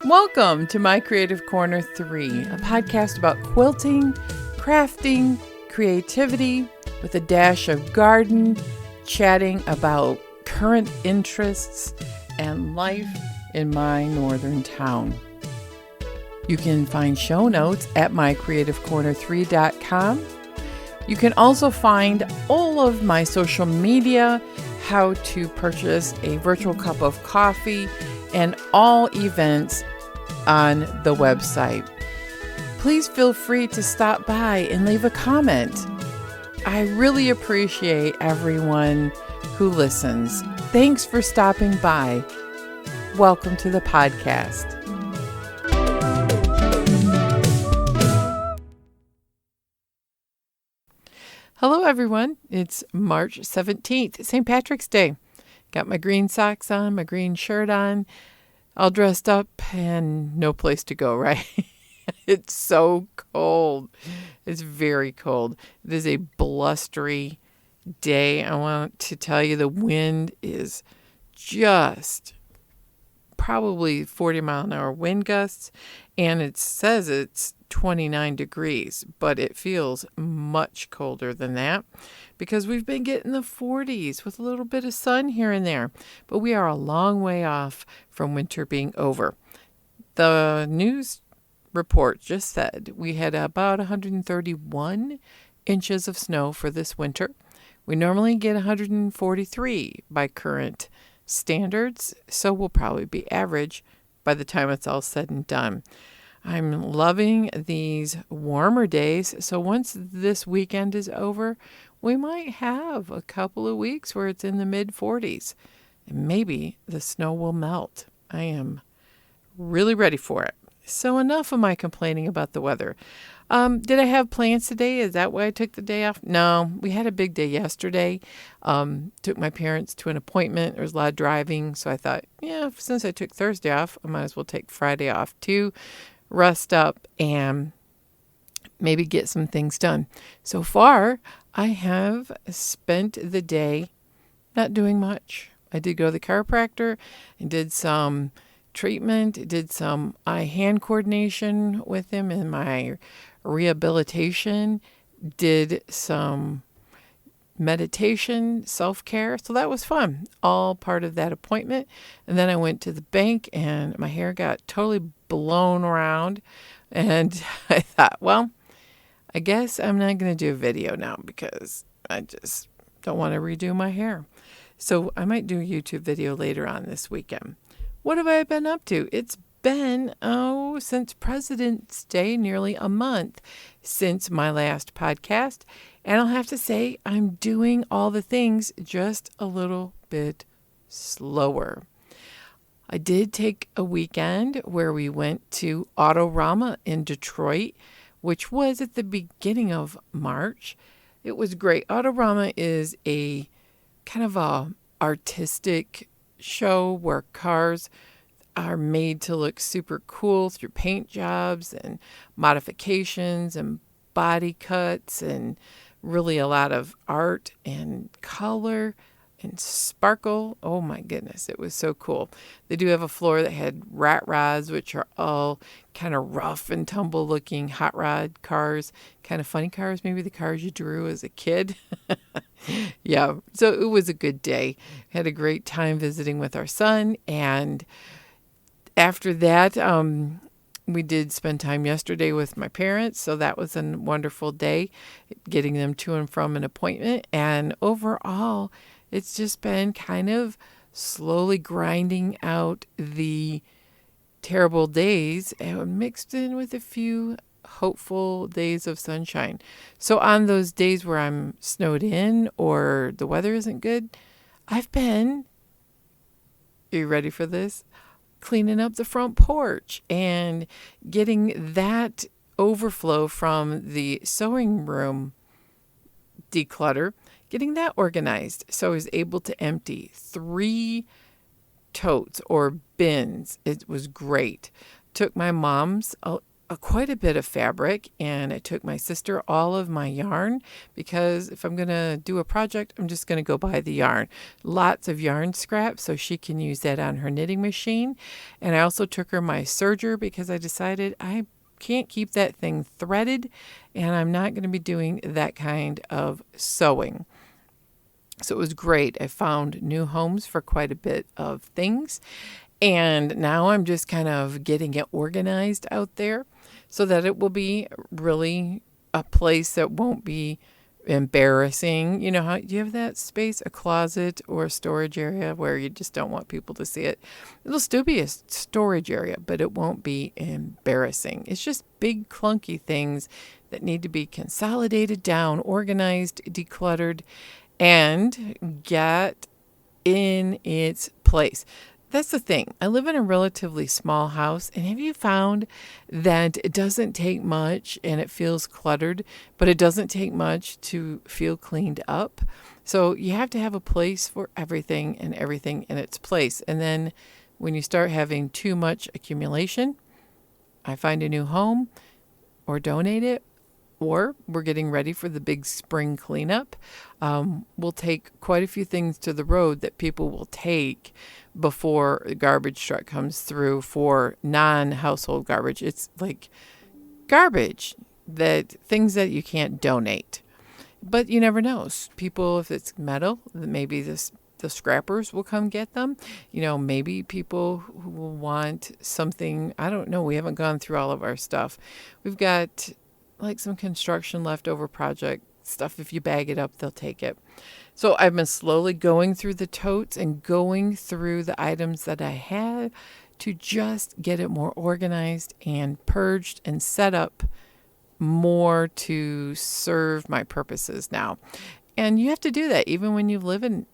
Welcome to My Creative Corner 3, a podcast about quilting, crafting, creativity, with a dash of garden, chatting about current interests and life in my northern town. You can find show notes at mycreativecorner3.com. You can also find all of my social media, how to purchase a virtual cup of coffee, and all events on the website. Please feel free to stop by and leave a comment. I really appreciate everyone who listens. Thanks for stopping by. Welcome to the podcast. Hello, everyone. It's March 17th, St. Patrick's Day. Got my green socks on, my green shirt on, all dressed up, and no place to go, right? It's so cold. It's very cold. It is a blustery day. I want to tell you the wind is just probably 40-mile-an-hour wind gusts, and it says it's 29 degrees, but it feels much colder than that because we've been getting the 40s with a little bit of sun here and there, but we are a long way off from winter being over. The news report just said we had about 131 inches of snow for this winter. We normally get 143 by current standards, so we'll probably be average by the time it's all said and done. I'm loving these warmer days, so once this weekend is over, we might have a couple of weeks where it's in the mid-40s, and maybe the snow will melt. I am really ready for it. So enough of my complaining about the weather. Did I have plans today? Is that why I took the day off? No, we had a big day yesterday. Took my parents to an appointment. There was a lot of driving, so I thought, since I took Thursday off, I might as well take Friday off too. Rest up and maybe get some things done. So far, I have spent the day not doing much. I did go to the chiropractor and did some treatment, did some eye-hand coordination with him in my rehabilitation, did some meditation, self-care. So that was fun, all part of that appointment. And then I went to the bank and my hair got totally blown around. And I thought, well, I guess I'm not going to do a video now because I just don't want to redo my hair. So I might do a YouTube video later on this weekend. What have I been up to? It's been, since President's Day, nearly a month since my last podcast. And I'll have to say, I'm doing all the things just a little bit slower. I did take a weekend where we went to Autorama in Detroit, which was at the beginning of March. It was great. Autorama is a kind of a artistic show where cars are made to look super cool through paint jobs and modifications and body cuts and really a lot of art and color and sparkle. Oh my goodness, it was so cool. They do have a floor that had rat rods, which are all kind of rough and tumble looking hot rod cars, kind of funny cars, maybe the cars you drew as a kid. Yeah, so it was a good day. Had a great time visiting with our son, and after that, we did spend time yesterday with my parents, so that was a wonderful day, getting them to and from an appointment. And overall, it's just been kind of slowly grinding out the terrible days and mixed in with a few hopeful days of sunshine. So on those days where I'm snowed in or the weather isn't good, I've been, are you ready for this? Cleaning up the front porch and getting that overflow from the sewing room declutter, getting that organized. So I was able to empty 3 totes or bins. It was great. Took my mom's quite a bit of fabric, and I took my sister all of my yarn because if I'm going to do a project, I'm just going to go buy the yarn. Lots of yarn scraps so she can use that on her knitting machine. And I also took her my serger because I decided I can't keep that thing threaded and I'm not going to be doing that kind of sewing. So it was great. I found new homes for quite a bit of things. And now I'm just kind of getting it organized out there so that it will be really a place that won't be embarrassing. You know, how do you have that space, a closet or a storage area where you just don't want people to see it? It'll still be a storage area, but it won't be embarrassing. It's just big, clunky things that need to be consolidated down, organized, decluttered, and get in its place. That's the thing. I live in a relatively small house, and have you found that it doesn't take much and it feels cluttered, but it doesn't take much to feel cleaned up? So you have to have a place for everything and everything in its place. And then when you start having too much accumulation, I find a new home or donate it, or we're getting ready for the big spring cleanup. We'll take quite a few things to the road that people will take before the garbage truck comes through for non-household garbage. It's like garbage, that things that you can't donate. But you never know. People, if it's metal, maybe the scrappers will come get them. You know, maybe people who will want something. I don't know. We haven't gone through all of our stuff. We've got like some construction leftover project stuff. If you bag it up, they'll take it. So I've been slowly going through the totes and going through the items that I had to just get it more organized and purged and set up more to serve my purposes now. And you have to do that even when you live in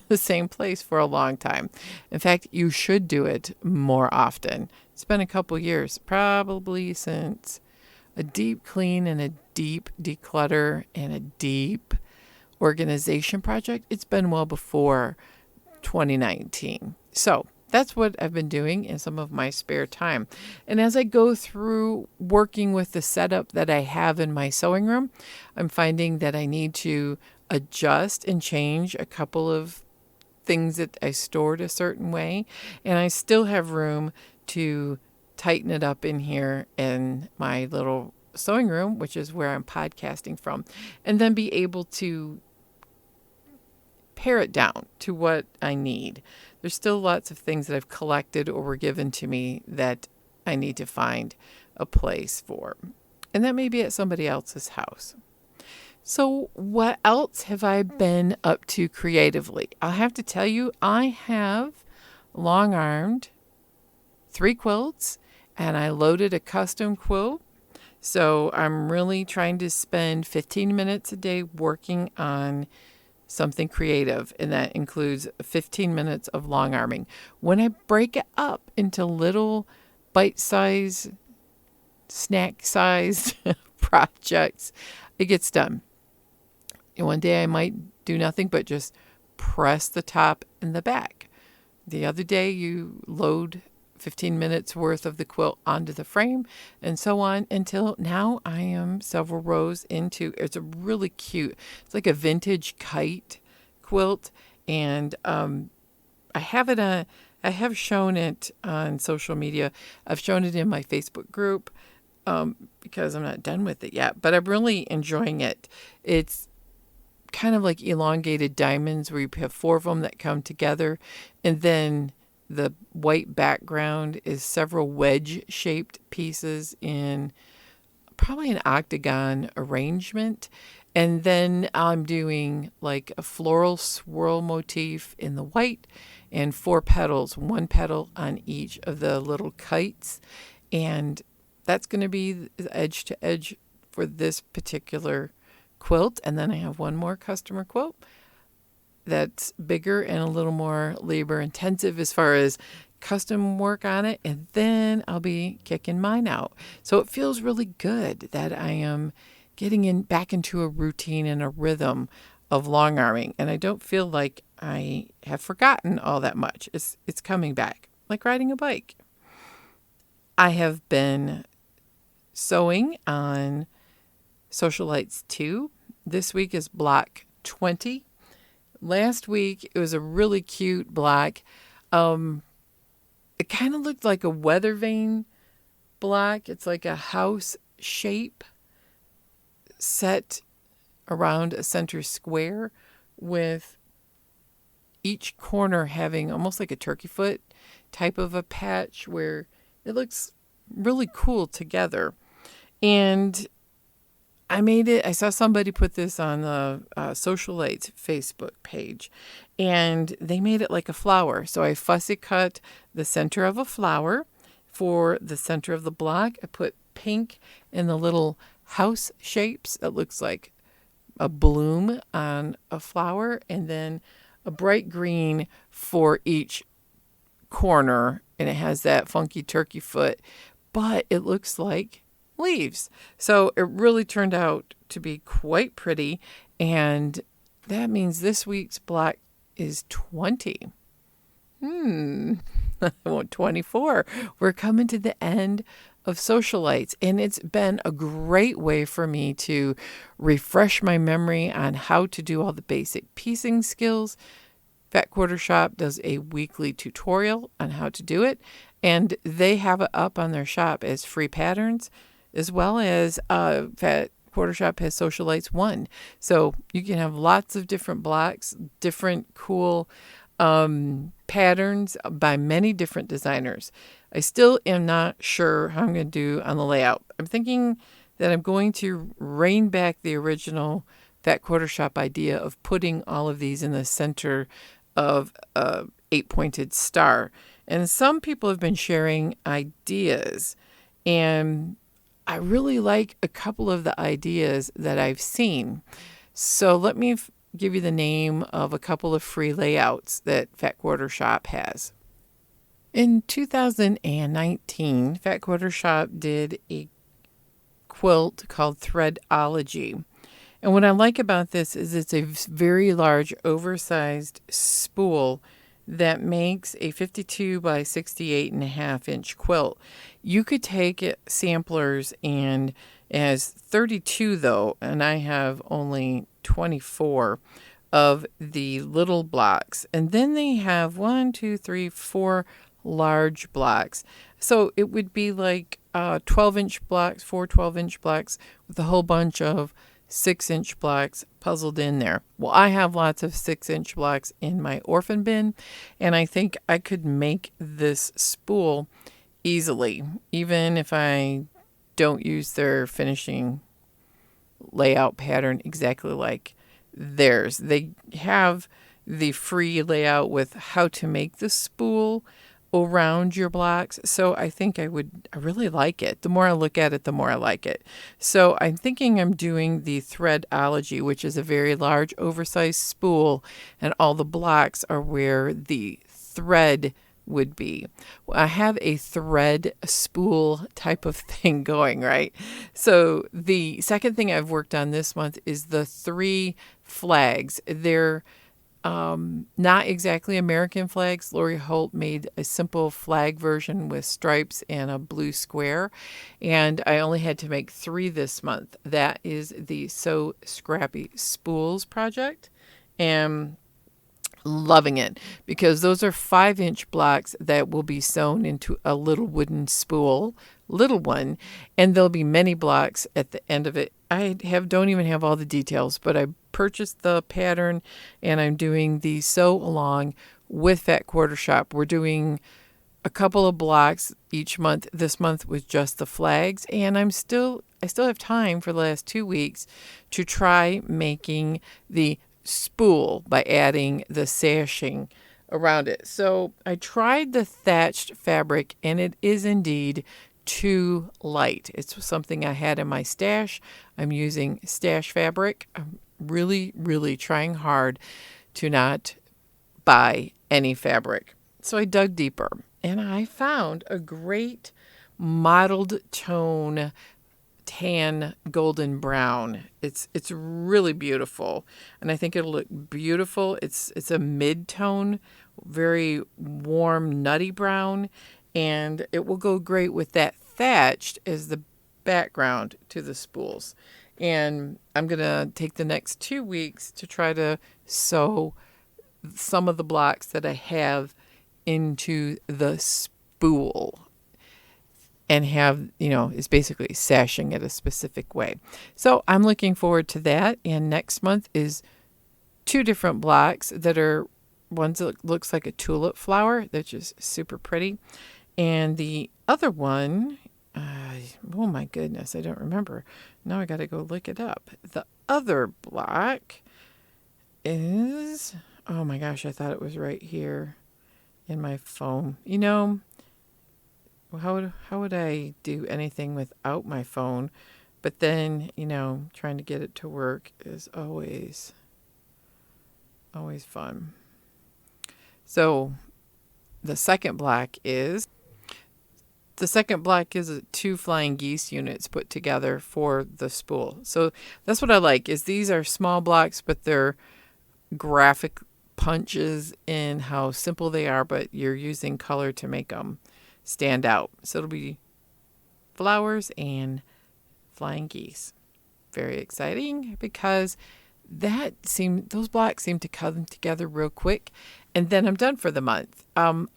the same place for a long time. In fact, you should do it more often. It's been a couple years, probably since a deep clean and a deep declutter and a deep organization project. It's been well before 2019. So that's what I've been doing in some of my spare time. And as I go through working with the setup that I have in my sewing room, I'm finding that I need to adjust and change a couple of things that I stored a certain way. And I still have room to tighten it up in here in my little sewing room, which is where I'm podcasting from, and then be able to pare it down to what I need. There's still lots of things that I've collected or were given to me that I need to find a place for. And that may be at somebody else's house. So what else have I been up to creatively? I'll have to tell you, I have long-armed 3 quilts, and I loaded a custom quilt. So I'm really trying to spend 15 minutes a day working on something creative, and that includes 15 minutes of long arming. When I break it up into little bite-sized, snack-sized projects, it gets done. And one day I might do nothing but just press the top and the back. The other day you load 15 minutes worth of the quilt onto the frame, and so on until now I am several rows into. It's a really cute, it's like a vintage kite quilt, and I have shown it on social media. I've shown it in my Facebook group because I'm not done with it yet, but I'm really enjoying it. It's kind of like elongated diamonds where you have 4 of them that come together, and then the white background is several wedge-shaped pieces in probably an octagon arrangement. And then I'm doing like a floral swirl motif in the white and 4 petals, 1 petal on each of the little kites. And that's going to be edge to edge for this particular quilt. And then I have one more customer quilt that's bigger and a little more labor intensive as far as custom work on it, and then I'll be kicking mine out. So it feels really good that I am getting back into a routine and a rhythm of long arming, and I don't feel like I have forgotten all that much. It's coming back, like riding a bike. I have been sewing on Social Lights 2. This week is block 20. Last week, it was a really cute block. It kind of looked like a weather vane block. It's like a house shape set around a center square with each corner having almost like a turkey foot type of a patch where it looks really cool together. And I saw somebody put this on the Social Lights Facebook page, and they made it like a flower. So I fussy cut the center of a flower for the center of the block. I put pink in the little house shapes. It looks like a bloom on a flower, and then a bright green for each corner, and it has that funky turkey foot, but it looks like leaves. So it really turned out to be quite pretty, and that means this week's block is 20. 24. We're coming to the end of Social Lights, and it's been a great way for me to refresh my memory on how to do all the basic piecing skills. Fat Quarter Shop does a weekly tutorial on how to do it, and they have it up on their shop as free patterns, as well as Fat Quarter Shop has Social Lights 1. So you can have lots of different blocks, different cool patterns by many different designers. I still am not sure how I'm going to do on the layout. I'm thinking that I'm going to rein back the original Fat Quarter Shop idea of putting all of these in the center of a 8-pointed star. And some people have been sharing ideas, and I really like a couple of the ideas that I've seen. So let me give you the name of a couple of free layouts that Fat Quarter Shop has. In 2019, Fat Quarter Shop did a quilt called Threadology. And what I like about this is it's a very large, oversized spool that makes a 52 by 68.5-inch quilt. You could take samplers, and as 32 though, and I have only 24 of the little blocks. And then they have 4 large blocks. So it would be like 12-inch blocks, 4 12-inch blocks with a whole bunch of 6-inch blocks puzzled in there. Well, I have lots of 6-inch blocks in my orphan bin, and I think I could make this spool easily, even if I don't use their finishing layout pattern exactly like theirs. They have the free layout with how to make the spool around your blocks. So I think I really like it. The more I look at it, the more I like it. So I'm thinking I'm doing the Threadology, which is a very large, oversized spool, and all the blocks are where the thread would be. I have a thread spool type of thing going, right? So the second thing I've worked on this month is the 3 flags. They're not exactly American flags. Lori Holt made a simple flag version with stripes and a blue square, and I only had to make 3 this month. That is the So Scrappy Spools project, and loving it because those are 5-inch blocks that will be sewn into a little wooden spool, little one, and there'll be many blocks at the end of it. I don't even have all the details, but I purchased the pattern, and I'm doing the sew along with Fat Quarter Shop. We're doing a couple of blocks each month. This month was just the flags, and I still have time for the last 2 weeks to try making the spool by adding the sashing around it. So I tried the thatched fabric, and it is indeed too light. It's something I had in my stash. I'm using stash fabric. I'm really, really trying hard to not buy any fabric. So I dug deeper, and I found a great mottled tone tan golden brown. It's really beautiful, and I think it'll look beautiful. It's a mid-tone, very warm nutty brown, and it will go great with that thatched as the background to the spools. And I'm going to take the next 2 weeks to try to sew some of the blocks that I have into the spool and have, is basically sashing it a specific way. So I'm looking forward to that. And next month is 2 different blocks that are, one's that looks like a tulip flower, that's just super pretty. And the other one, oh my goodness, I don't remember. Now I got to go look it up. The other block is, oh my gosh, I thought it was right here in my phone. How would I do anything without my phone? But then, trying to get it to work is always fun. So the second block is 2 flying geese units put together for the spool. So that's what I like, is these are small blocks, but they're graphic punches in how simple they are, but you're using color to make them stand out. So it'll be flowers and flying geese. Very exciting, because those blocks seem to come together real quick, and then I'm done for the month. I'm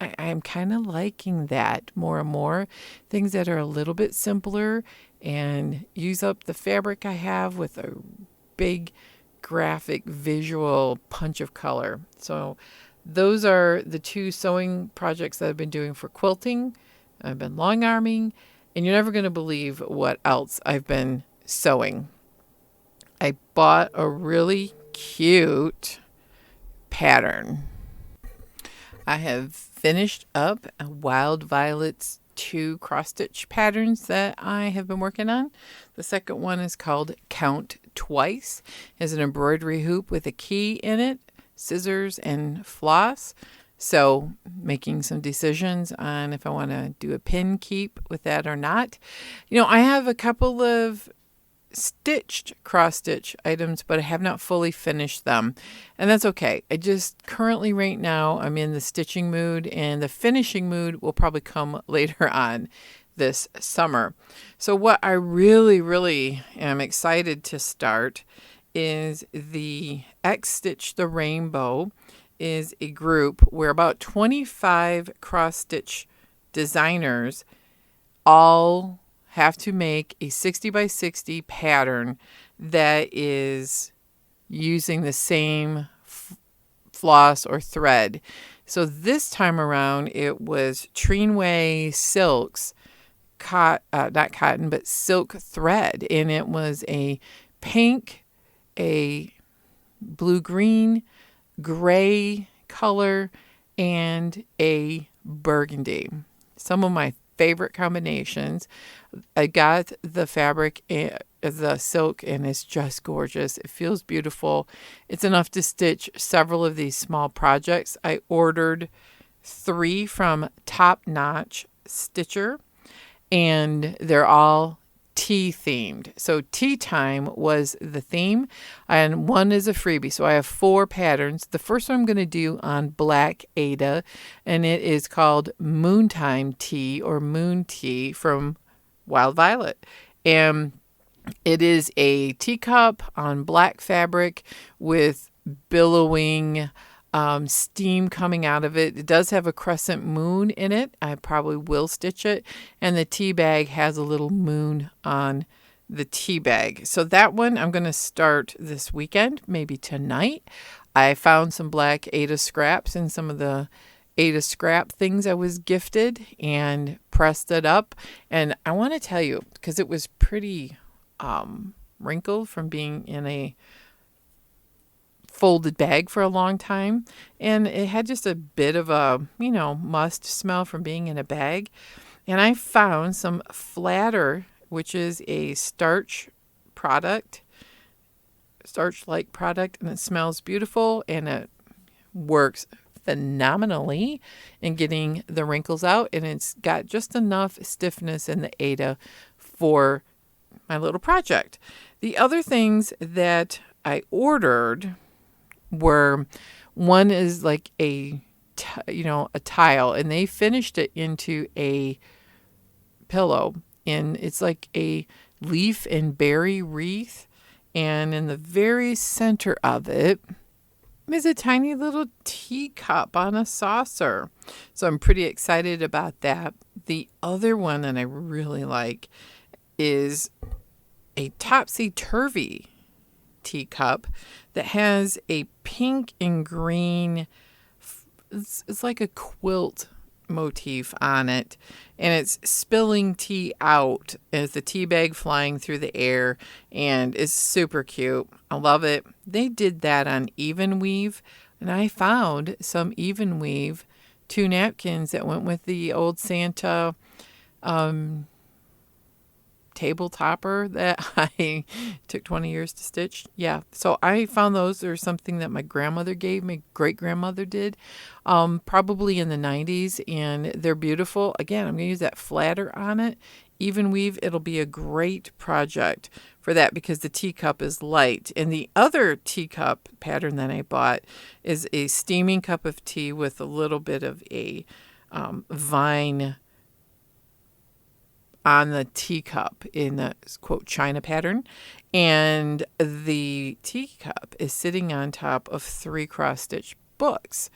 kind of liking that more and more. Things that are a little bit simpler and use up the fabric I have with a big graphic visual punch of color. So those are the 2 sewing projects that I've been doing for quilting. I've been long arming, and you're never going to believe what else I've been sewing. I bought a really cute pattern. I have finished up a Wild Violets 2 cross-stitch patterns that I have been working on. The second one is called Count Twice. It has an embroidery hoop with a key in it, scissors, and floss. So making some decisions on if I want to do a pin keep with that or not. I have a couple of stitched cross-stitch items, but I have not fully finished them, and that's okay. I just currently right now I'm in the stitching mood, and the finishing mood will probably come later on this summer. So what I really am excited to start is the X Stitch the Rainbow. Is a group where about 25 cross-stitch designers all have to make a 60 by 60 pattern that is using the same floss or thread. So this time around, it was Treenway Silks, not cotton, but silk thread. And it was a pink, a blue-green, gray color, and a burgundy. Some of my favorite combinations. I got the fabric, the silk, and it's just gorgeous. It feels beautiful. It's enough to stitch several of these small projects. I ordered 3 from Top Notch Stitcher, and they're all tea themed. So tea time was the theme, and one is a freebie. So I have 4 patterns. The first one I'm going to do on Black Ada, and it is called Moontime Tea or Moon Tea from Wild Violet. And it is a teacup on black fabric with billowing steam coming out of it. It does have a crescent moon in it. I probably will stitch it. And the tea bag has a little moon on the tea bag. So that one I'm going to start this weekend, maybe tonight. I found some Black Ada scraps and some of the Ada scrap things I was gifted and pressed it up. And I want to tell you, because it was pretty wrinkled from being in a folded bag for a long time, and it had just a bit of a must smell from being in a bag. And I found some Flatter, which is a starch like product, and it smells beautiful, and it works phenomenally in getting the wrinkles out, and it's got just enough stiffness in the Ada for my little project. The other things that I ordered were, one is like a tile, and they finished it into a pillow. and it's like a leaf and berry wreath. And in the very center of it is a tiny little teacup on a saucer. So I'm pretty excited about that. The other one that I really like is a topsy-turvy teacup that has a pink and green, it's like a quilt motif on it, and it's spilling tea out as the tea bag flying through the air, and it's super cute. I love it. They did that on Even Weave, and I found some Even Weave 2 napkins that went with the old Santa table topper that I took 20 years to stitch. Yeah, so I found those are something that my grandmother gave me, great-grandmother did, probably in the 90s, and they're beautiful. Again, I'm going to use that flatter on it. Even Weave, it'll be a great project for that because the teacup is light. And the other teacup pattern that I bought is a steaming cup of tea with a little bit of a vine on the teacup in the quote China pattern, and the teacup is sitting on top of 3 cross-stitch books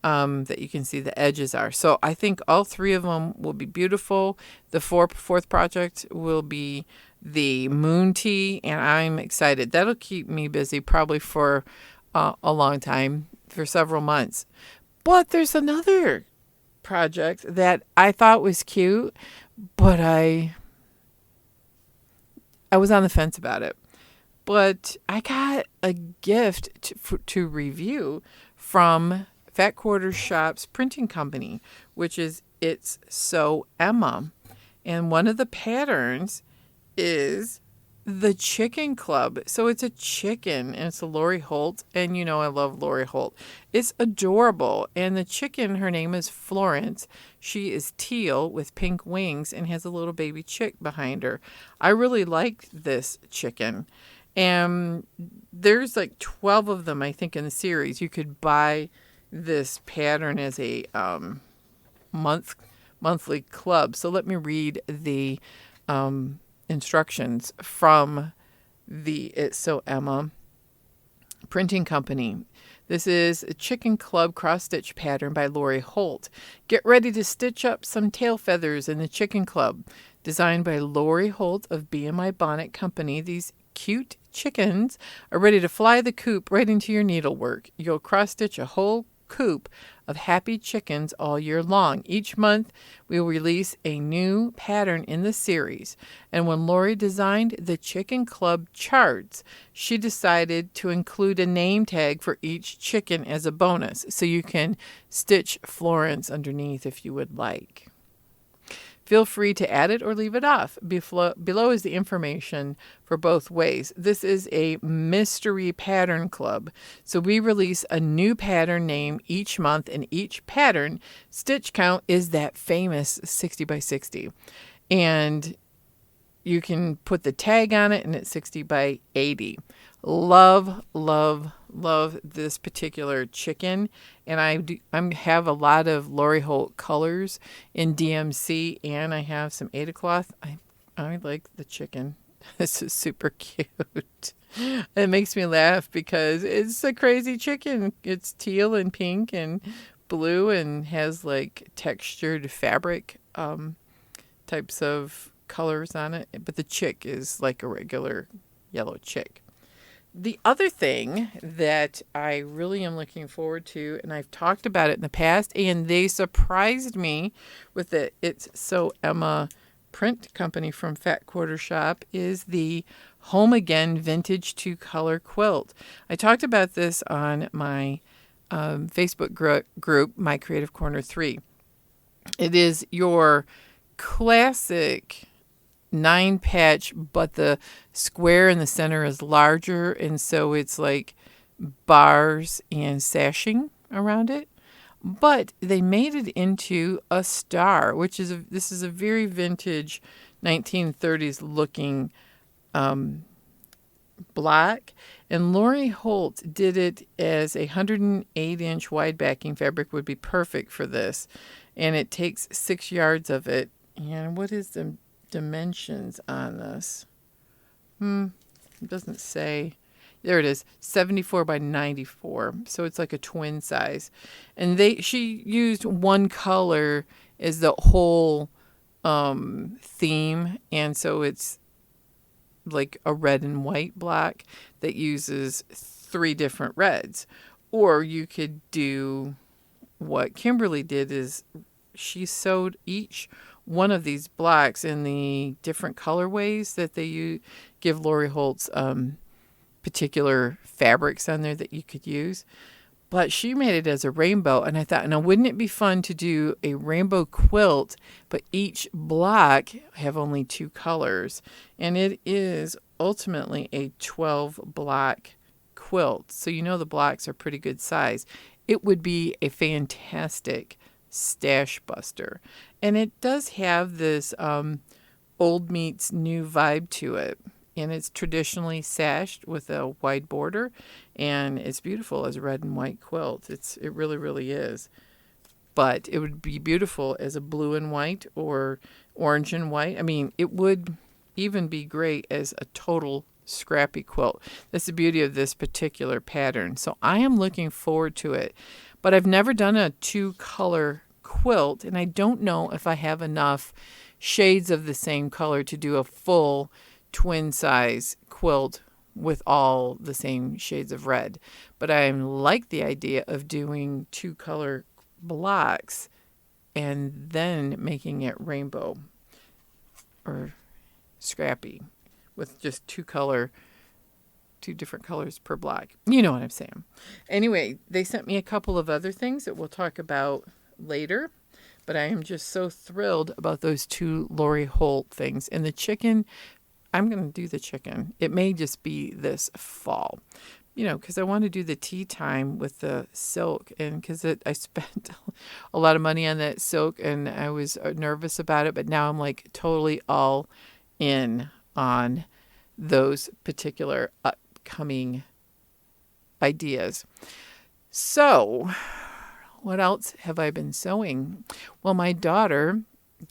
that you can see the edges are. So I think all 3 of them will be beautiful. The fourth project will be the moon tea, and I'm excited. That'll keep me busy probably for a long time, for several months. But there's another project that I thought was cute, but I was on the fence about it. But I got a gift to review from Fat Quarters Shop's printing company, which is It's So Emma. And one of the patterns is the Chicken Club. So it's a chicken, and it's a Lori Holt. And you know I love Lori Holt. It's adorable. And the chicken, her name is Florence. She is teal with pink wings and has a little baby chick behind her. I really like this chicken. And there's like 12 of them, I think, in the series. You could buy this pattern as a monthly club. So let me read the instructions from the It's So Emma printing company. This is a Chicken Club cross-stitch pattern by Lori Holt. Get ready to stitch up some tail feathers in the Chicken Club. Designed by Lori Holt of BMI Bonnet Company, these cute chickens are ready to fly the coop right into your needlework. You'll cross-stitch a whole coop of happy chickens all year long. Each month, we will release a new pattern in the series. And when Lori designed the Chicken Club charts, she decided to include a name tag for each chicken as a bonus, so you can stitch Florence underneath if you would like. Feel free to add it or leave it off. Below is the information for both ways. This is a mystery pattern club. So we release a new pattern name each month, and each pattern stitch count is that famous 60 by 60. And you can put the tag on it, and it's 60 by 80. Love, love, love this particular chicken. And I have a lot of Lori Holt colors in DMC, and I have some Ada cloth. I like the chicken. This is super cute. It makes me laugh because it's a crazy chicken. It's teal and pink and blue and has like textured fabric types of colors on it. But the chick is like a regular yellow chick. The other thing that I really am looking forward to, and I've talked about it in the past, and they surprised me with it, It's So Emma print company from Fat Quarter Shop, is the Home Again Vintage 2-Color Quilt. I talked about this on my Facebook group, My Creative Corner 3. It is your classic 9-patch, but the square in the center is larger, and so it's like bars and sashing around it. But they made it into a star, which is this is a very vintage 1930s looking block. And Lori Holt did it as a 108-inch wide backing fabric would be perfect for this. And it takes 6 yards of it. And what is the dimensions on this. It doesn't say. There it is, 74 by 94. So it's like a twin size. And she used one color as the whole theme. And so it's like a red and white block that uses 3 different reds. Or you could do what Kimberly did is she sewed each one of these blocks in the different colorways that they give Lori Holtz particular fabrics on there that you could use. But she made it as a rainbow, and I thought, now wouldn't it be fun to do a rainbow quilt, but each block have only 2 colors? And it is ultimately a 12 block quilt. So the blocks are pretty good size. It would be a fantastic stash buster. And it does have this old meets new vibe to it. And it's traditionally sashed with a wide border, and it's beautiful as a red and white quilt. It really, really is. But it would be beautiful as a blue and white or orange and white. I mean, it would even be great as a total scrappy quilt. That's the beauty of this particular pattern. So I am looking forward to it. But I've never done a 2-color quilt, and I don't know if I have enough shades of the same color to do a full twin size quilt with all the same shades of red. But I like the idea of doing 2-color blocks and then making it rainbow or scrappy with just 2 different colors per block. You know what I'm saying. Anyway, they sent me a couple of other things that we'll talk about later. But I am just so thrilled about those 2 Lori Holt things. And the chicken, I'm going to do the chicken. It may just be this fall, because I want to do the tea time with the silk. And because I spent a lot of money on that silk and I was nervous about it. But now I'm like totally all in on those particular upcoming ideas. So what else have I been sewing? Well, my daughter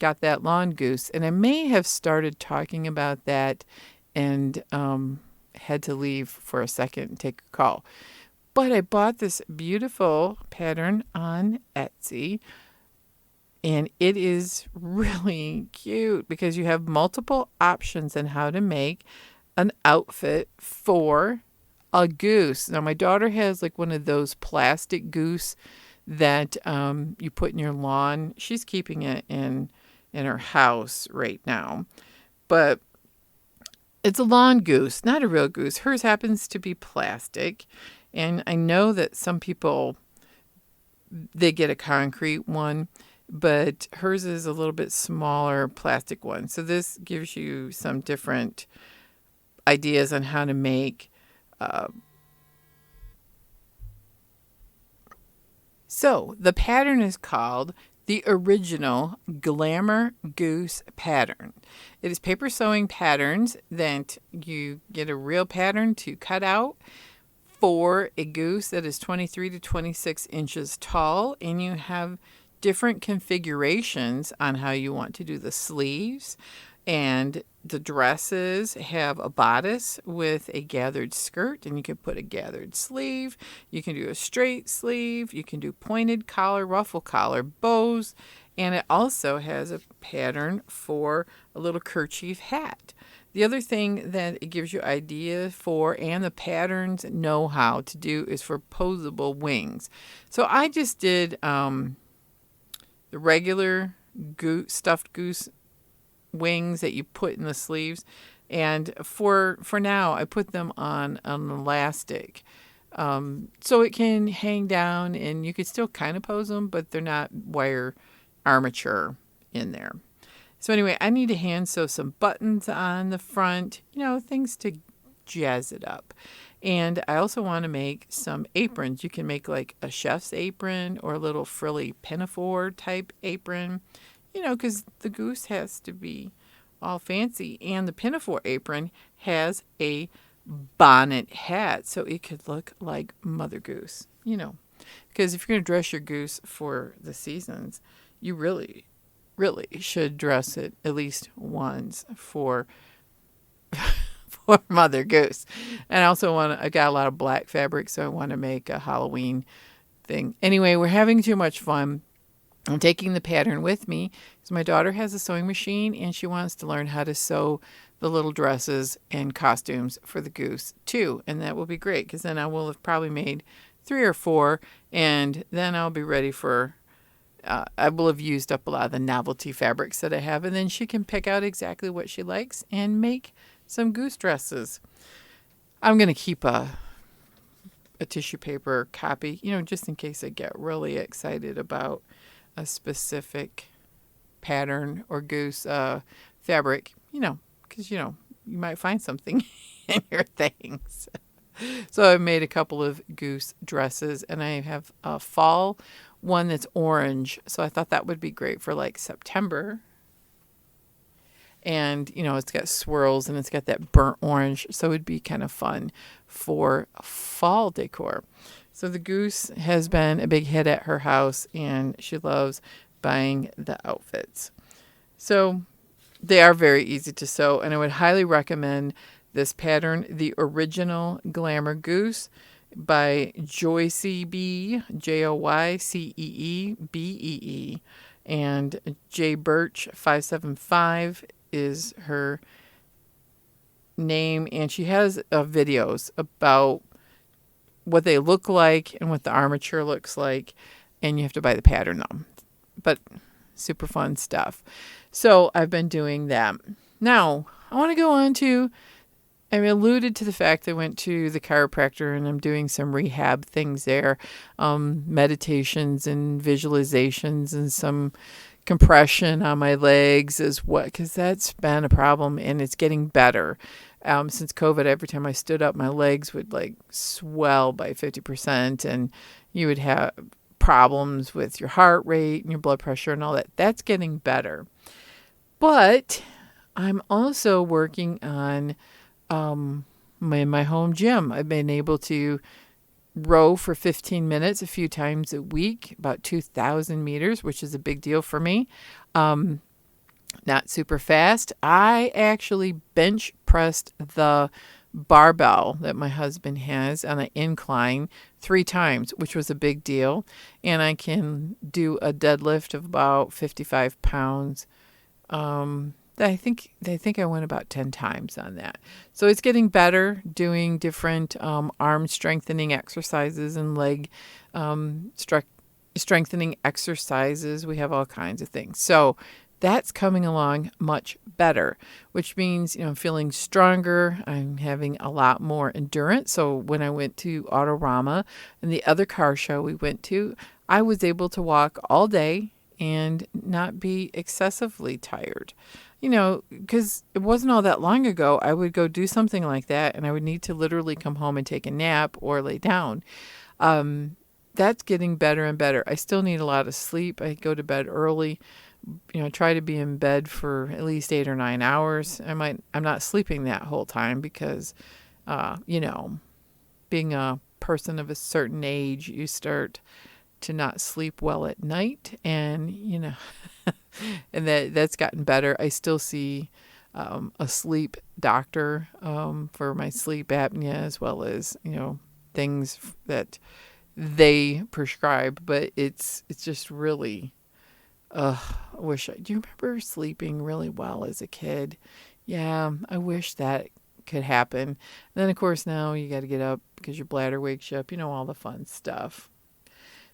got that lawn goose, and I may have started talking about that and had to leave for a second and take a call. But I bought this beautiful pattern on Etsy, and it is really cute because you have multiple options on how to make an outfit for a goose. Now, my daughter has like one of those plastic goose that you put in your lawn. She's keeping it in her house right now. But it's a lawn goose, not a real goose. Hers happens to be plastic. And I know that some people, they get a concrete one, but hers is a little bit smaller plastic one. So this gives you some different ideas on how to make So the pattern is called the Original Glamour Goose Pattern. It is paper sewing patterns that you get a real pattern to cut out for a goose that is 23 to 26 inches tall, and you have different configurations on how you want to do the sleeves. And the dresses have a bodice with a gathered skirt, and you can put a gathered sleeve. You can do a straight sleeve. You can do pointed collar, ruffle collar, bows. And it also has a pattern for a little kerchief hat. The other thing that it gives you idea for, and the patterns know how to do, is for posable wings. So I just did the regular stuffed goose wings that you put in the sleeves, and for now I put them on an elastic, so it can hang down and you could still kind of pose them, but they're not wire armature in there. So anyway, I need to hand sew some buttons on the front, things to jazz it up. And I also want to make some aprons. You can make like a chef's apron or a little frilly pinafore type apron, because the goose has to be all fancy. And the pinafore apron has a bonnet hat, so it could look like Mother Goose, because if you're going to dress your goose for the seasons, you really really should dress it at least once for for Mother Goose. And I got a lot of black fabric, so I want to make a Halloween thing. Anyway, we're having too much fun. I'm taking the pattern with me because my daughter has a sewing machine and she wants to learn how to sew the little dresses and costumes for the goose too. And that will be great because then I will have probably made 3 or 4 and then I'll be ready for, I will have used up a lot of the novelty fabrics that I have, and then she can pick out exactly what she likes and make some goose dresses. I'm going to keep a tissue paper copy, just in case I get really excited about a specific pattern or goose fabric, because, you might find something in your things. So I made a couple of goose dresses, and I have a fall one that's orange. So I thought that would be great for like September. And, it's got swirls and it's got that burnt orange. So it'd be kind of fun for fall decor. So the goose has been a big hit at her house and she loves buying the outfits. So they are very easy to sew, and I would highly recommend this pattern, the Original Glamour Goose by Joycee Bee, JoyceeBee, and J Birch 575 is her name, and she has videos about what they look like and what the armature looks like, and you have to buy the pattern though. But super fun stuff. So I've been doing that. Now I want to go on to, I alluded to the fact I went to the chiropractor and I'm doing some rehab things there, meditations and visualizations and some compression on my legs because that's been a problem and it's getting better. Since COVID, every time I stood up, my legs would like swell by 50% and you would have problems with your heart rate and your blood pressure and all that. That's getting better. But I'm also working on my home gym. I've been able to row for 15 minutes a few times a week, about 2,000 meters, which is a big deal for me. Not super fast. I actually bench pressed the barbell that my husband has on an incline 3 times, which was a big deal. And I can do a deadlift of about 55 pounds. I think I went about 10 times on that. So it's getting better, doing different arm strengthening exercises and leg strengthening exercises. We have all kinds of things. So that's coming along much better, which means, I'm feeling stronger. I'm having a lot more endurance. So when I went to Autorama and the other car show we went to, I was able to walk all day and not be excessively tired. Because it wasn't all that long ago, I would go do something like that and I would need to literally come home and take a nap or lay down. That's getting better and better. I still need a lot of sleep. I go to bed early, try to be in bed for at least 8 or 9 hours. I'm not sleeping that whole time because, being a person of a certain age, you start to not sleep well at night, and and that's gotten better. I still see a sleep doctor for my sleep apnea, as well as things that they prescribe, but it's just really do you remember sleeping really well as a kid? Yeah, I wish that could happen. And then of course now you got to get up because your bladder wakes you up, all the fun stuff.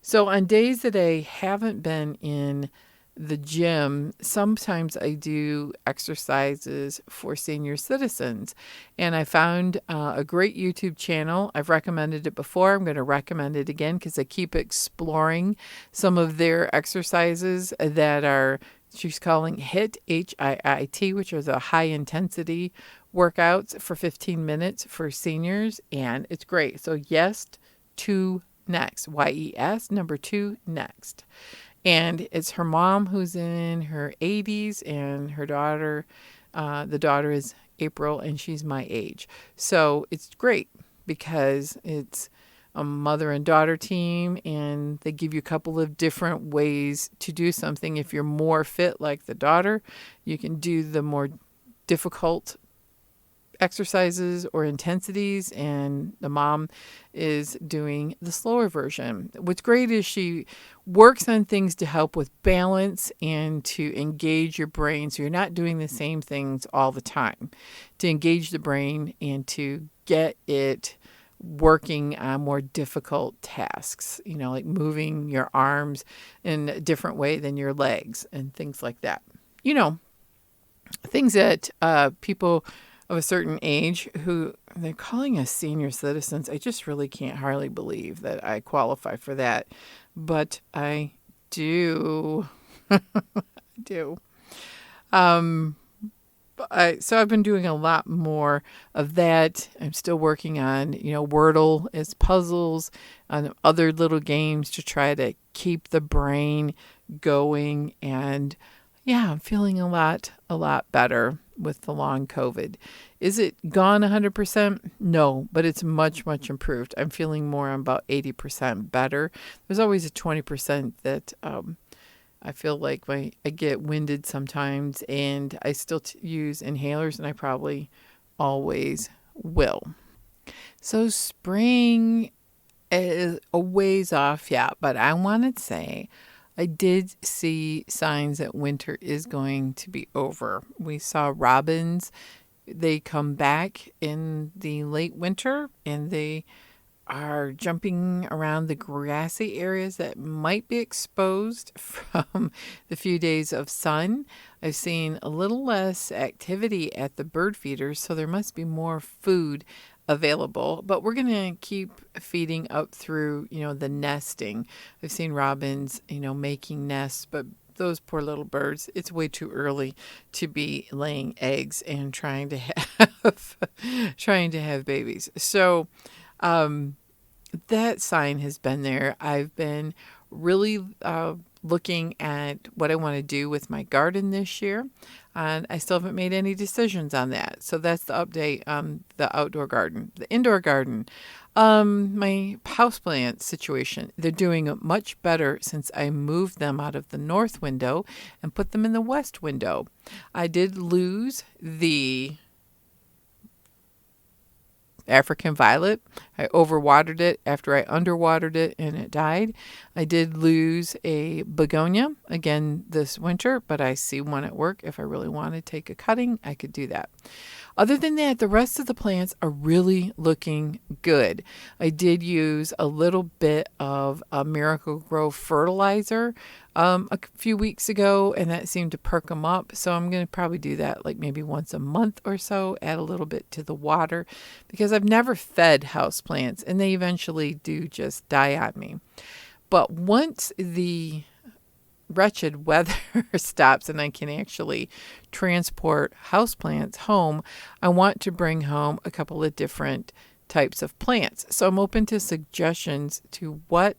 So on days that I haven't been in the gym, sometimes I do exercises for senior citizens. And I found a great YouTube channel. I've recommended it before. I'm going to recommend it again because I keep exploring some of their exercises that are, she's calling HIIT, HIIT, which are the high intensity workouts for 15 minutes for seniors. And it's great. So yes to next, YES, number 2 next. And it's her mom who's in her 80s and her daughter, the daughter is April and she's my age. So it's great because it's a mother and daughter team, and they give you a couple of different ways to do something. If you're more fit like the daughter, you can do the more difficult exercises or intensities, and the mom is doing the slower version. What's great is she works on things to help with balance and to engage your brain, so you're not doing the same things all the time, to engage the brain and to get it working on more difficult tasks, like moving your arms in a different way than your legs and things like that. Things that people of a certain age who they're calling us senior citizens. I just really can't hardly believe that I qualify for that, but I do. I do. So I've been doing a lot more of that. I'm still working on, Wordle as puzzles and other little games to try to keep the brain going. And yeah, I'm feeling a lot better with the long COVID. Is it gone 100%? No, but it's much, much improved. I'm feeling more about 80% better. There's always a 20% that I feel like I get winded sometimes, and I still use inhalers, and I probably always will. So spring is a ways off yet, but I want to say I did see signs that winter is going to be over. We saw robins. They come back in the late winter, and they are jumping around the grassy areas that might be exposed from the few days of sun. I've seen a little less activity at the bird feeders, so there must be more food available, but we're going to keep feeding up through, the nesting. I've seen robins, making nests, but those poor little birds, it's way too early to be laying eggs and trying to have babies. So, that sign has been there. I've been really looking at what I want to do with my garden this year, and I still haven't made any decisions on that. So that's the update on the outdoor garden. The indoor garden, my houseplant situation, they're doing much better since I moved them out of the north window and put them in the west window. I did lose the African violet. I overwatered it after I underwatered it and it died. I did lose a begonia again this winter, but I see one at work. If I really want to take a cutting, I could do that. Other than that, the rest of the plants are really looking good. I did use a little bit of a Miracle-Gro fertilizer a few weeks ago, and that seemed to perk them up. So I'm going to probably do that like maybe once a month or so, add a little bit to the water, because I've never fed houseplants, and they eventually do just die on me. But once the wretched weather stops and I can actually transport houseplants home, I want to bring home a couple of different types of plants. So I'm open to suggestions to what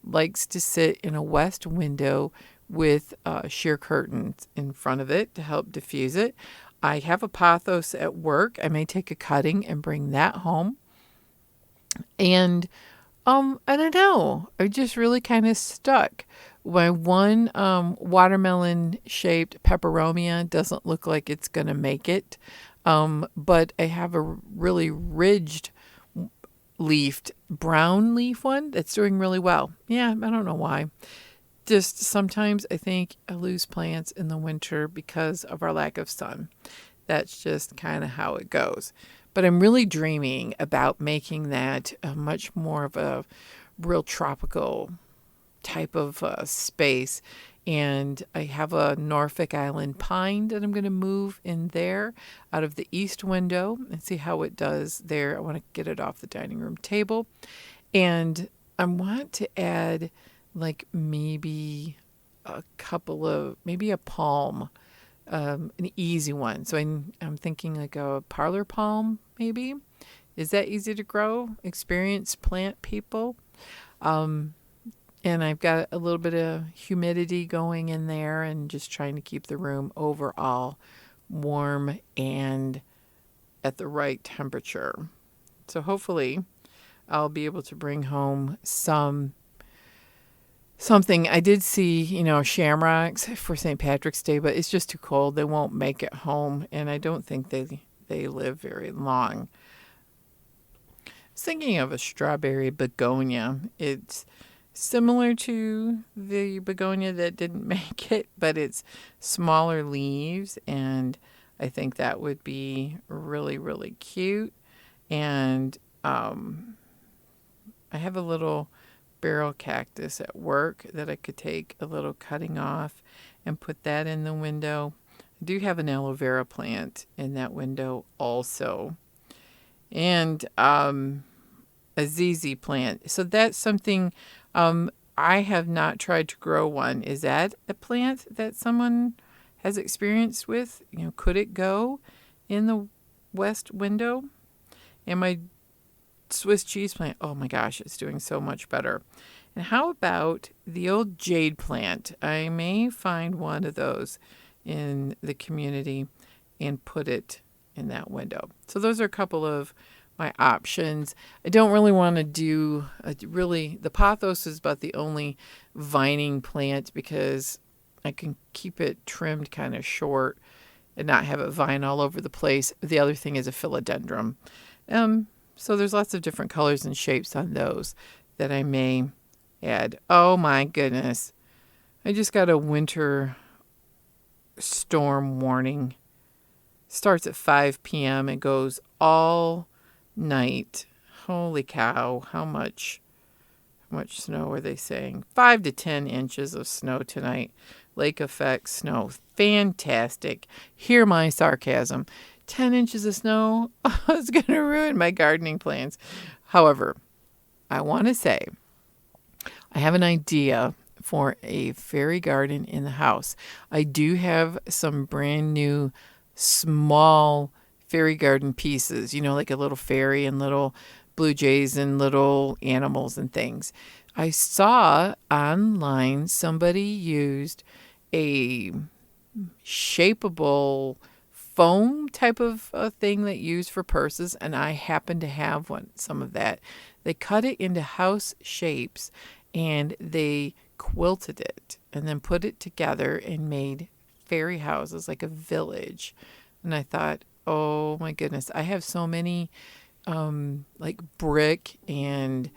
likes to sit in a west window with sheer curtains in front of it to help diffuse it. I have a pothos at work. I may take a cutting and bring that home. And I don't know. I just really kind of stuck. My one watermelon-shaped peperomia doesn't look like it's going to make it, but I have a really ridged leafed brown leaf one that's doing really well. Yeah, I don't know why. Just sometimes I think I lose plants in the winter because of our lack of sun. That's just kind of how it goes. But I'm really dreaming about making that much more of a real tropical type of space. And I have a Norfolk Island pine that I'm going to move in there out of the east window and see how it does there. I want to get it off the dining room table. And I want to add like maybe a palm, an easy one. So I'm thinking like a parlor palm, maybe. Is that easy to grow? Experienced plant people. And I've got a little bit of humidity going in there and just trying to keep the room overall warm and at the right temperature. So hopefully I'll be able to bring home something. I did see, shamrocks for St. Patrick's Day, but it's just too cold. They won't make it home, and I don't think they live very long. I was thinking of a strawberry begonia. It's similar to the begonia that didn't make it, but it's smaller leaves, and I think that would be really, really cute. And I have a little barrel cactus at work that I could take a little cutting off and put that in the window. I do have an aloe vera plant in that window also. And a ZZ plant. So that's something I have not tried to grow one. Is that a plant that someone has experience with? Could it go in the west window? And my Swiss cheese plant, oh my gosh, it's doing so much better. And how about the old jade plant? I may find one of those in the community and put it in that window. So those are a couple of my options. I don't really want to do the pothos is about the only vining plant because I can keep it trimmed kind of short and not have it vine all over the place. The other thing is a philodendron. So there's lots of different colors and shapes on those that I may add. Oh my goodness. I just got a winter storm warning. Starts at 5 p.m. and goes all night. Holy cow. How much snow are they saying? 5 to 10 inches of snow tonight. Lake effect snow. Fantastic. Hear my sarcasm. 10 inches of snow. It's going to ruin my gardening plans. However, I want to say I have an idea for a fairy garden in the house. I do have some brand new small fairy garden pieces, like a little fairy and little blue jays and little animals and things. I saw online somebody used a shapeable foam type of thing that you use for purses, and I happen to have some of that. They cut it into house shapes and they quilted it and then put it together and made fairy houses like a village. And I thought, oh my goodness, I have so many like brick and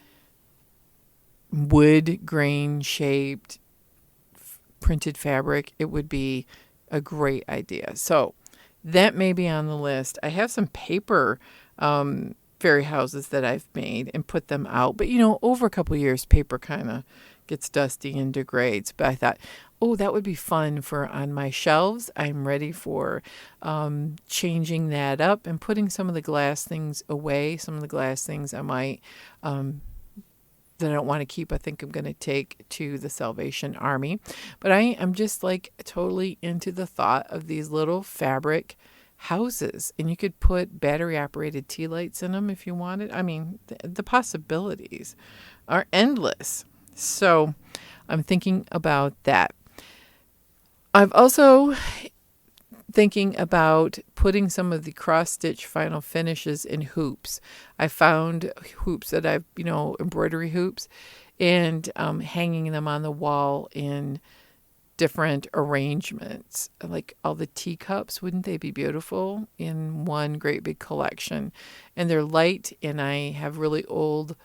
wood grain shaped printed fabric. It would be a great idea. So that may be on the list. I have some paper fairy houses that I've made and put them out. But, over a couple of years, paper kind of gets dusty and degrades. But I thought, oh, that would be fun for on my shelves. I'm ready for changing that up and putting some of the glass things away. Some of the glass things I might that I don't want to keep, I think I'm going to take to the Salvation Army. But I am just like totally into the thought of these little fabric houses. And you could put battery operated tea lights in them if you wanted. I mean, the possibilities are endless. So I'm thinking about that. I've also thinking about putting some of the cross-stitch final finishes in hoops. I found hoops that I've, embroidery hoops, and hanging them on the wall in different arrangements. Like all the teacups, wouldn't they be beautiful in one great big collection? And they're light, and I have really old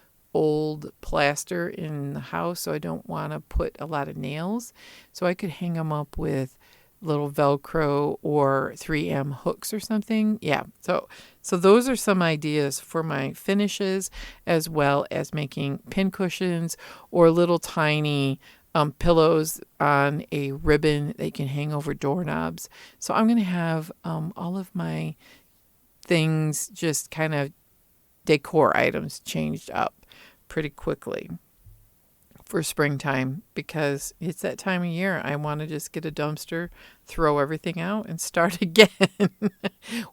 plaster in the house, so I don't want to put a lot of nails. So I could hang them up with little Velcro or 3M hooks or something. Yeah. So those are some ideas for my finishes, as well as making pin cushions or little tiny pillows on a ribbon that you can hang over doorknobs. So I'm going to have all of my things, just kind of decor items, changed up pretty quickly for springtime, because it's that time of year. I want to just get a dumpster, throw everything out, and start again,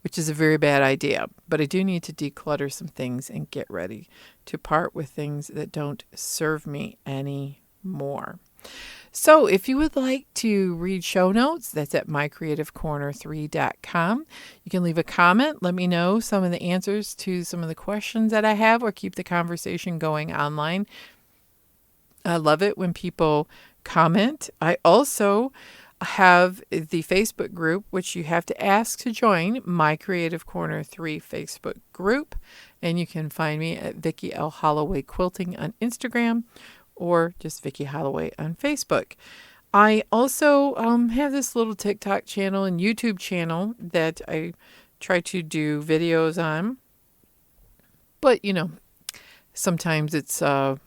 which is a very bad idea. But I do need to declutter some things and get ready to part with things that don't serve me anymore. So if you would like to read show notes, that's at mycreativecorner3.com. You can leave a comment. Let me know some of the answers to some of the questions that I have, or keep the conversation going online. I love it when people comment. I also have the Facebook group, which you have to ask to join, My Creative Corner 3 Facebook group. And you can find me at Vicki L. Holloway Quilting on Instagram, or just Vicki Holloway on Facebook. I also have this little TikTok channel and YouTube channel that I try to do videos on. But, sometimes it's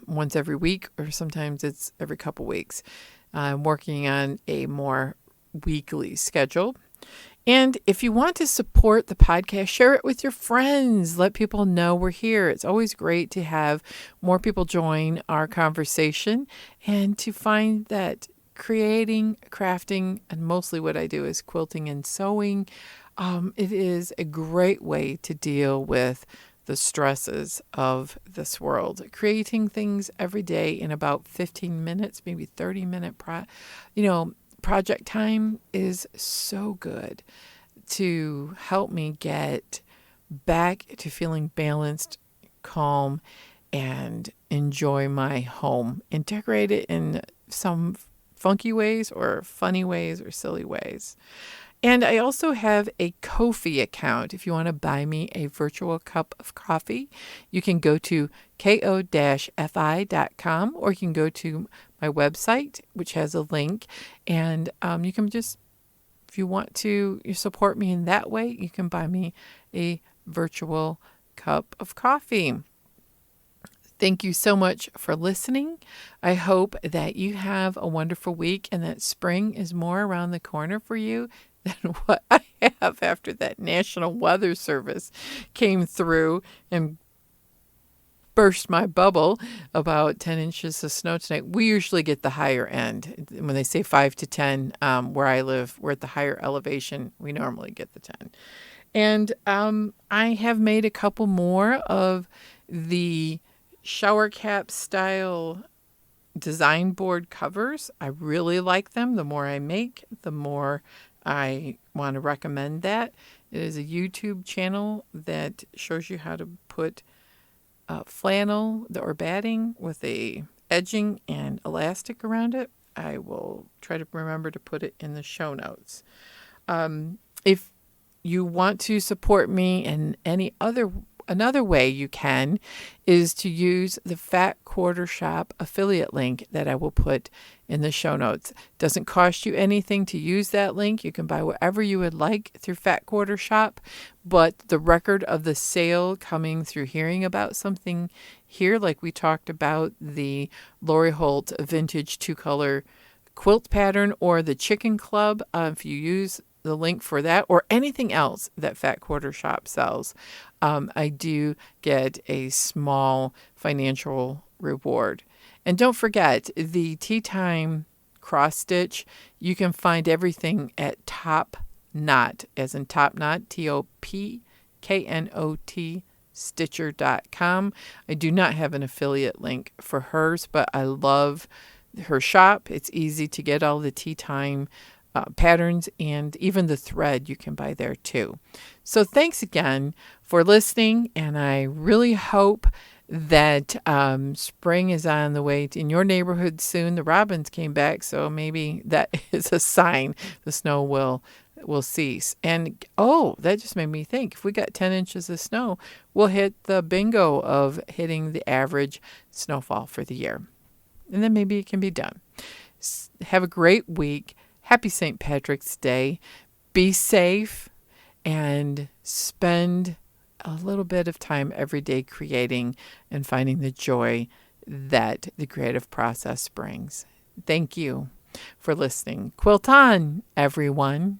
once every week, or sometimes it's every couple weeks. I'm working on a more weekly schedule. And if you want to support the podcast, share it with your friends. Let people know we're here. It's always great to have more people join our conversation, and to find that creating, crafting, and mostly what I do is quilting and sewing. It is a great way to deal with the stresses of this world. Creating things every day in about 15 minutes, maybe 30-minute project time is so good to help me get back to feeling balanced, calm, and enjoy my home and decorate it in some funky ways, or funny ways, or silly ways. And I also have a Ko-fi account. If you want to buy me a virtual cup of coffee, you can go to ko-fi.com, or you can go to my website, which has a link. And you can just, if you want to support me in that way, you can buy me a virtual cup of coffee. Thank you so much for listening. I hope that you have a wonderful week, and that spring is more around the corner for you than what I have after that National Weather Service came through and burst my bubble. About 10 inches of snow tonight. We usually get the higher end. When they say 5 to 10, where I live, we're at the higher elevation. We normally get the 10. And I have made a couple more of the shower cap style design board covers. I really like them. The more I make, the more I want to recommend that. It is a YouTube channel that shows you how to put flannel or batting with a edging and elastic around it. I will try to remember to put it in the show notes. If you want to support me in another way you can is to use the Fat Quarter Shop affiliate link that I will put in the show notes. Doesn't cost you anything to use that link. You can buy whatever you would like through Fat Quarter Shop, but the record of the sale coming through hearing about something here, like we talked about the Lori Holt vintage 2-color quilt pattern, or the Chicken Club, if you use the link for that, or anything else that Fat Quarter Shop sells, I do get a small financial reward. And don't forget the Tea Time cross stitch. You can find everything at Top Knot, as in Top Knot, TOPKNOT Stitcher.com. I do not have an affiliate link for hers, but I love her shop. It's easy to get all the Tea Time patterns, and even the thread you can buy there too. So thanks again for listening, and I really hope that spring is on the way in your neighborhood soon. The robins came back, so maybe that is a sign the snow will cease. And that just made me think, if we got 10 inches of snow, we'll hit the bingo of hitting the average snowfall for the year. And then maybe it can be done. Have a great week. Happy St. Patrick's Day. Be safe and spend a little bit of time every day creating and finding the joy that the creative process brings. Thank you for listening. Quilt on, everyone.